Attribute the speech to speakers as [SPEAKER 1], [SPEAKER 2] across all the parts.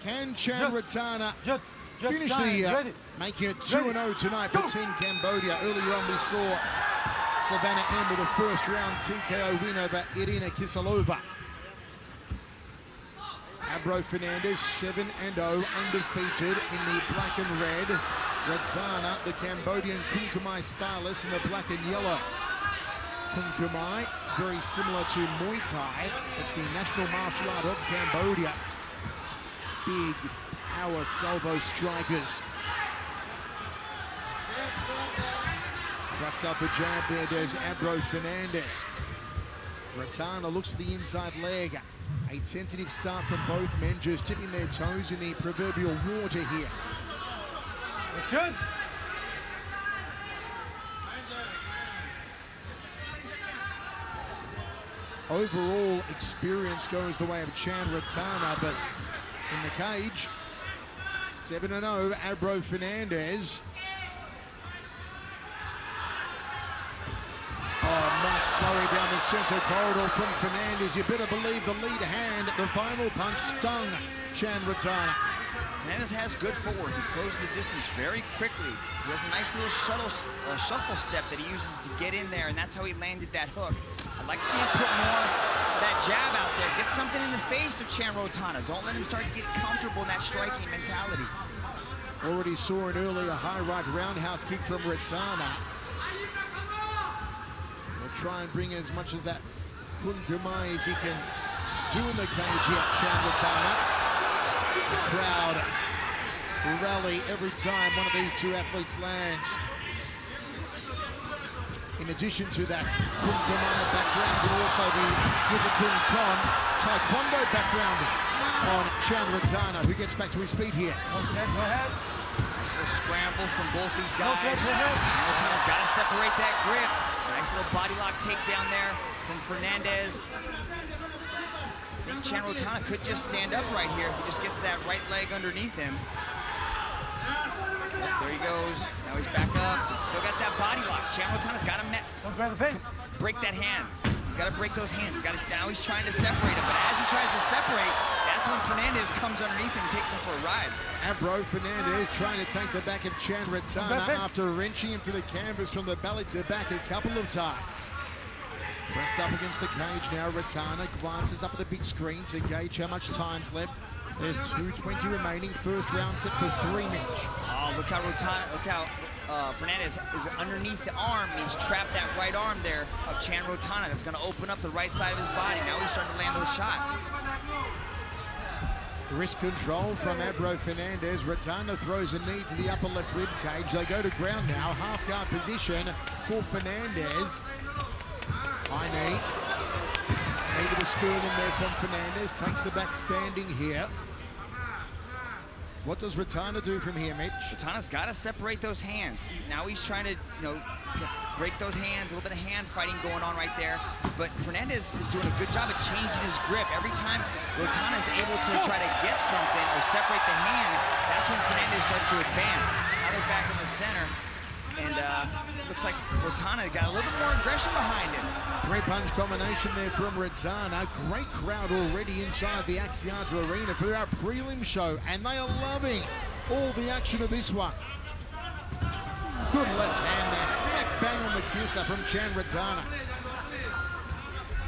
[SPEAKER 1] Can Rothana finish the making it 2-0 tonight for Team Cambodia? Earlier on we saw Savannah M with a first round TKO win over Irina Kiselova. Abro Fernandez 7-0 undefeated in the black and red. Rothana, the Cambodian Kunkumai stylist, in the black and yellow. Kunkumai, very similar to Muay Thai. It's the national martial art of Cambodia. Big power salvo strikers. Thrusts out the jab there, does Abro Fernandez. Rothana looks for the inside leg. A tentative start from both men, just dipping their toes in the proverbial water here.
[SPEAKER 2] That's good.
[SPEAKER 1] Overall experience goes the way of Rothana, but in the cage, 7-0, Abro Fernandez. Oh, nice flurry down the center corridor from Fernandez. You better believe the lead hand, the final punch stung Rothana.
[SPEAKER 3] Fernandez has good footwork. He closes the distance very quickly. He has a nice little shuffle step that he uses to get in there, and that's how he landed that hook. I'd like to see him put more of that jab out there. Get something in the face of Rothana. Don't let him start getting comfortable in that striking mentality.
[SPEAKER 1] Already saw an earlier high right roundhouse kick from Rothana. We'll try and bring as much as that Kunkumai as he can do in the cage here, Rothana. The crowd rally every time one of these two athletes lands. In addition to that Kunkumai background, but also the Wukakun Kon Taekwondo background on Rothana, who gets back to his feet here.
[SPEAKER 3] Nice little scramble from both these guys. Rothana's got to separate that grip. Nice little body lock takedown there from Fernandez. I think Rothana could just stand up right here if he just gets that right leg underneath him. Oh, there he goes. Now he's back up. Still got that body lock. Rothana's got to break that hands. He's got to break those hands. Now he's trying to separate him, but as he tries to separate, that's when Fernandez comes underneath him and takes him for a ride.
[SPEAKER 1] Abro Fernandez trying to take the back of Rothana after wrenching him to the canvas from the belly to back a couple of times. Pressed up against the cage now, Rothana glances up at the big screen to gauge how much time's left. There's 2:20 remaining, first round set for 3 minutes.
[SPEAKER 3] Oh, look how Fernandez is underneath the arm. He's trapped that right arm there of Rothana. That's gonna open up the right side of his body. Now he's starting to land those shots.
[SPEAKER 1] Wrist control from Abro Fernandez. Rothana throws a knee to the upper left rib cage. They go to ground now, half guard position for Fernandez. High knee. Knee to the sternum there from Fernandez. Takes the back standing here. What does Rothana do from here, Mitch?
[SPEAKER 3] Rothana's got to separate those hands. Now he's trying to, break those hands. A little bit of hand fighting going on right there. But Fernandez is doing a good job of changing his grip. Every time Rothana is able to try to get something or separate the hands, that's when Fernandez starts to advance. Now they're back in the center. And looks like Rothana got a little bit more aggression behind him.
[SPEAKER 1] Great punch combination there from Rothana. Great crowd already inside the Axiata Arena for our prelim show, and they are loving all the action of this one. Good left hand there, smack bang on the kisser from Rothana.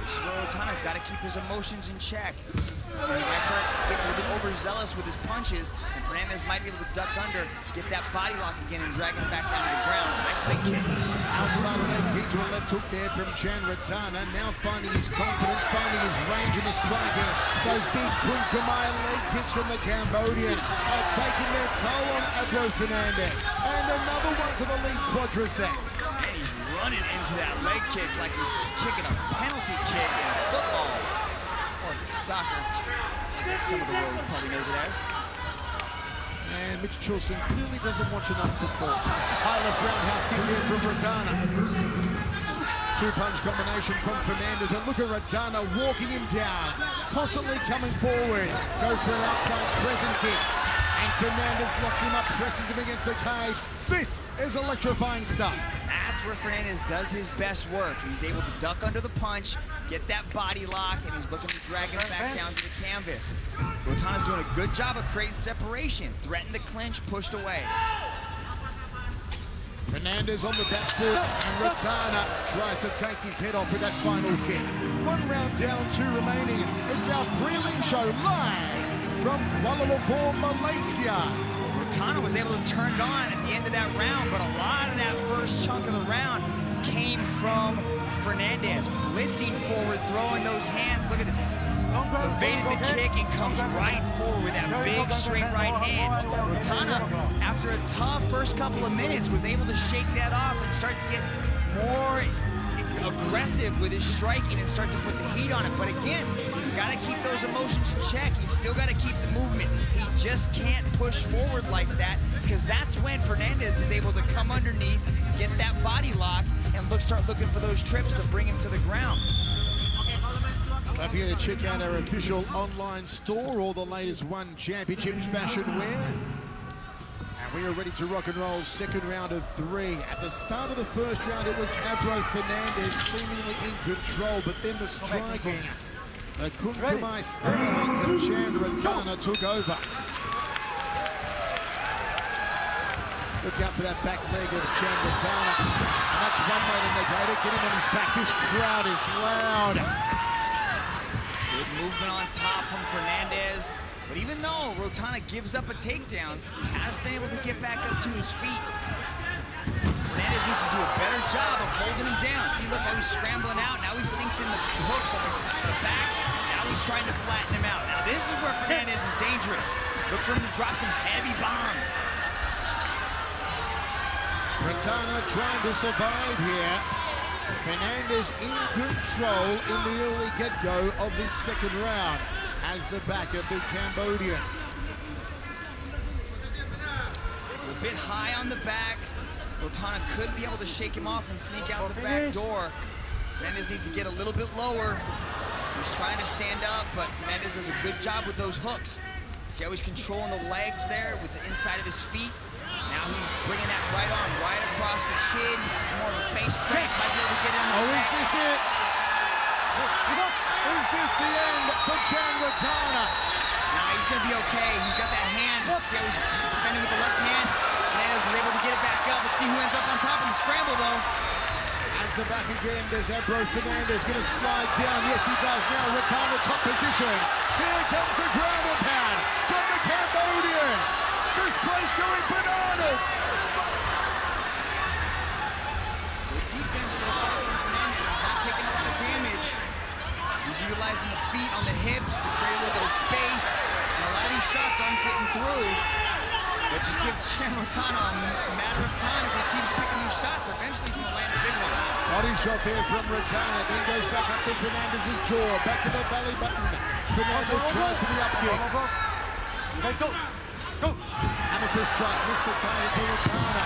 [SPEAKER 3] This is where Rothana's got to keep his emotions in check. He might start getting a little bit overzealous with his punches, and Fernandez might be able to duck under, get that body lock again, and drag him back down to the ground. Nice leg kick.
[SPEAKER 1] Outside leg kick to a left hook there from Rothana. Now finding his confidence, finding his range in the striking. Those big Kunkumai leg kicks from the Cambodian are taking their toll on Abro Fernandez. And another one to the lead quadriceps.
[SPEAKER 3] And he's running into that leg kick like he's kicking a penalty kick in football or soccer. Some of the world probably knows it as.
[SPEAKER 1] And Mitch Chilson clearly doesn't watch enough football. High left roundhouse kick there from Rothana. Two-punch combination from Fernandez, but look at Rothana walking him down, constantly coming forward. Goes for an outside crescent kick. And Fernandez locks him up, presses him against the cage. This is electrifying stuff.
[SPEAKER 3] That's where Fernandez does his best work. He's able to duck under the punch, get that body lock, and he's looking to drag him back down to the canvas. Rothana's doing a good job of creating separation. Threatened the clinch, pushed away.
[SPEAKER 1] Fernandez on the back foot, and Rothana tries to take his head off with that final kick. 1 round down, 2 remaining. It's our prelim show live from Kuala Lumpur, Malaysia.
[SPEAKER 3] Rothana was able to turn it on at the end of that round, but a lot of that first chunk of the round came from Fernandez. Blitzing forward, throwing those hands. Look at this. Evaded the kick and comes right forward with that big straight right hand. Rothana, after a tough first couple of minutes, was able to shake that off and start to get more aggressive with his striking and start to put the heat on it. But again, he's got to keep those emotions in check. He's still got to keep the movement. He just can't push forward like that, because that's when Fernandez is able to come underneath, get that body lock, and start looking for those trips to bring him to the ground.
[SPEAKER 1] Don't forget to check out our official online store, all the latest One Championships fashion wear. And we are ready to rock and roll. Second round of 3. At the start of the first round, it was Abro Fernandez seemingly in control, but then the striking, the Kunkumai steroids of Chan Rothana took over. Look out for that back leg of Chan Rothana. And that's one way to negate it. Get him on his back. This crowd is loud.
[SPEAKER 3] Good movement on top from Fernandez. But even though Rothana gives up a takedown, he has been able to get back up to his feet. Fernandez needs to do a better job of holding him down. See, look how he's scrambling out. Now he sinks in the hooks on the back. Now he's trying to flatten him out. Now this is where Fernandez is dangerous. Look for him to drop some heavy bombs.
[SPEAKER 1] Rothana trying to survive here. Fernandez in control in the early get-go of this second round as the back of the Cambodian.
[SPEAKER 3] It's a bit high on the back. Rothana could be able to shake him off and sneak out the back door. Fernandez needs to get a little bit lower. He's trying to stand up, but Fernandez does a good job with those hooks. See how he's controlling the legs there with the inside of his feet? Now he's bringing that right arm right across the chin. It's more of a face crank. Might be able to get in.
[SPEAKER 1] Oh, is this it? Is this the end for Chan Rothana?
[SPEAKER 3] Nah, he's going to be okay. He's got that hand. See how he's defending with the left hand? Fernandez was able to get it back up. Let's see who ends up on top of the scramble, though.
[SPEAKER 1] As the back again, does Abro Fernandez going to slide down? Yes, he does now. Rothana top position. Here comes the ground and pound from the Cambodian. This place going bananas.
[SPEAKER 3] Good defense so far from Fernandez. He's not taking a lot of damage. He's utilizing the feet on the hips to create a little bit of space. And a lot of these shots aren't getting through. But just give Chan Rothana a matter of time. If he keeps picking these shots, eventually he's going to land a big one.
[SPEAKER 1] Body shot there from Rothana, then goes back up to Fernandez's jaw, back to the belly button. Fernandez tries for the up kick. Amethyst strike, missed the target for Rothana.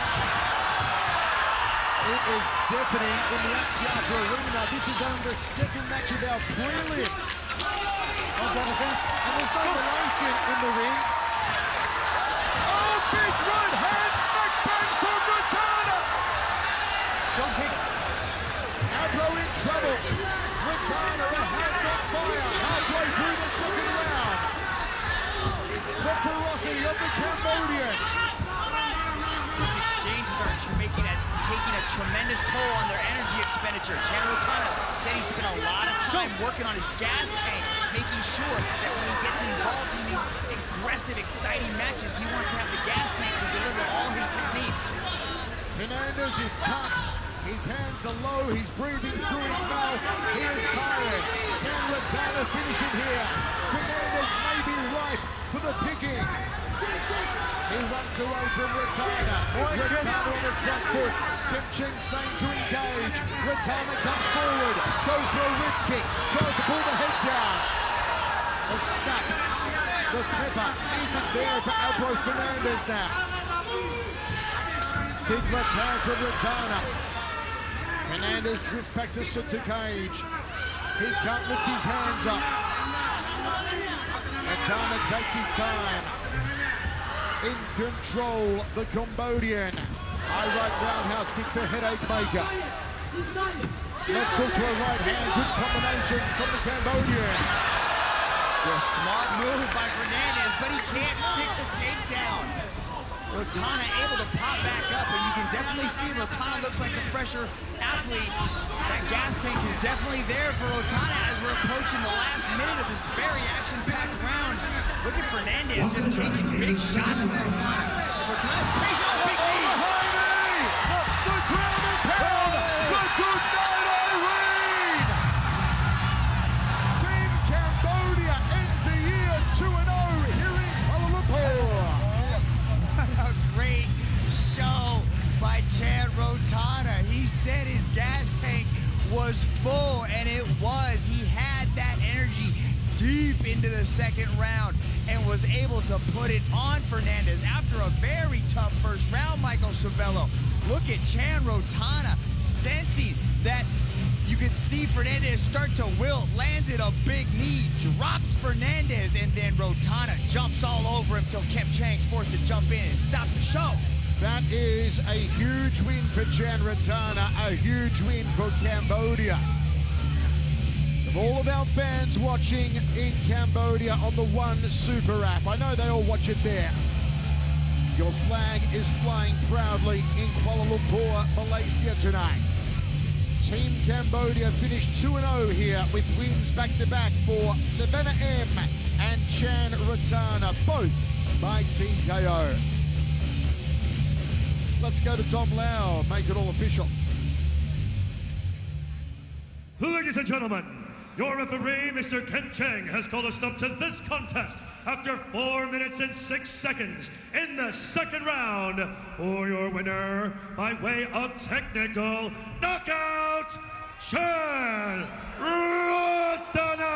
[SPEAKER 1] It is deafening in the Axiata Arena. This is only the second match of our prelims. And there's no Malaysian in the ring. Oh, big right hand smack bang from Rothana. Abro in trouble. Rothana, a house on fire, halfway through the second round. The ferocity of the Cambodian.
[SPEAKER 3] These exchanges are taking a tremendous toll on their energy expenditure. Chan Rothana said he spent a lot of time working on his gas tank, making sure that when he gets involved in these aggressive, exciting matches, he wants to have the gas tank to deliver all his techniques.
[SPEAKER 1] Fernandez is cut. His hands are low. He's breathing through his mouth. He is tired. Can Rothana finish it here? Fernandez may be ripe for the picking. He runs away from Rothana. Rothana on the front foot. Kim Ching saying to engage. Rothana comes forward. Goes for a rib kick. Tries to pull the head down. The snap. The pepper isn't there for Abro Fernandez now. Big left hand from Rothana. Fernandez drifts back to center cage. He can't lift his hands up. Rothana takes his time. In control, the Cambodian. High right roundhouse kick, the headache maker. Left hook to a right hand. Good combination from the Cambodian.
[SPEAKER 3] A smart move by Fernandez, but he can't stick the takedown. Rothana able to pop back up, and you can definitely see Rothana looks like the fresher athlete. That gas tank is definitely there for Rothana as we're approaching the last minute of this very action-packed round. Look at Fernandez just taking big shots from Rothana. Rothana's patient on big knee.
[SPEAKER 1] The ground and pound. The good night Irene. Team Cambodia ends the year 2-0 here in Kuala Lumpur.
[SPEAKER 3] A great show by Chad Rothana. He said his gas tank was full, and it was. He had that energy deep into the second round and was able to put it on Fernandez after a very tough first round, Michael Chavello. Look at Chad Rothana sensing that you can see Fernandez start to wilt, landed a big knee, drops Fernandez, and then Rothana jumps all over him till Kemp Chang's forced to jump in and stop the show.
[SPEAKER 1] That is a huge win for Chad Rothana, a huge win for Cambodia. To all of our fans watching in Cambodia on the One Super app, I know they all watch it there. Your flag is flying proudly in Kuala Lumpur, Malaysia tonight. Team Cambodia finished 2-0 here with wins back-to-back for Savannah M and Chan Rothana, both by TKO. Let's go to Tom Lau, make it all official.
[SPEAKER 4] Ladies and gentlemen, your referee, Mr. Kent Chang, has called a stop to this contest after 4 minutes and 6 seconds in the second round for your winner by way of technical knockout, Chan Rothana!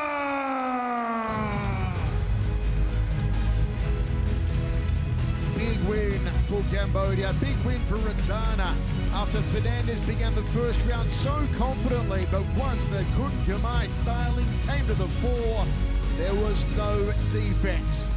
[SPEAKER 1] Big win for Cambodia, big win for Rothana after Fernandez began the first round so confidently, but once the Kun Khmer stylings came to the fore, there was no defense.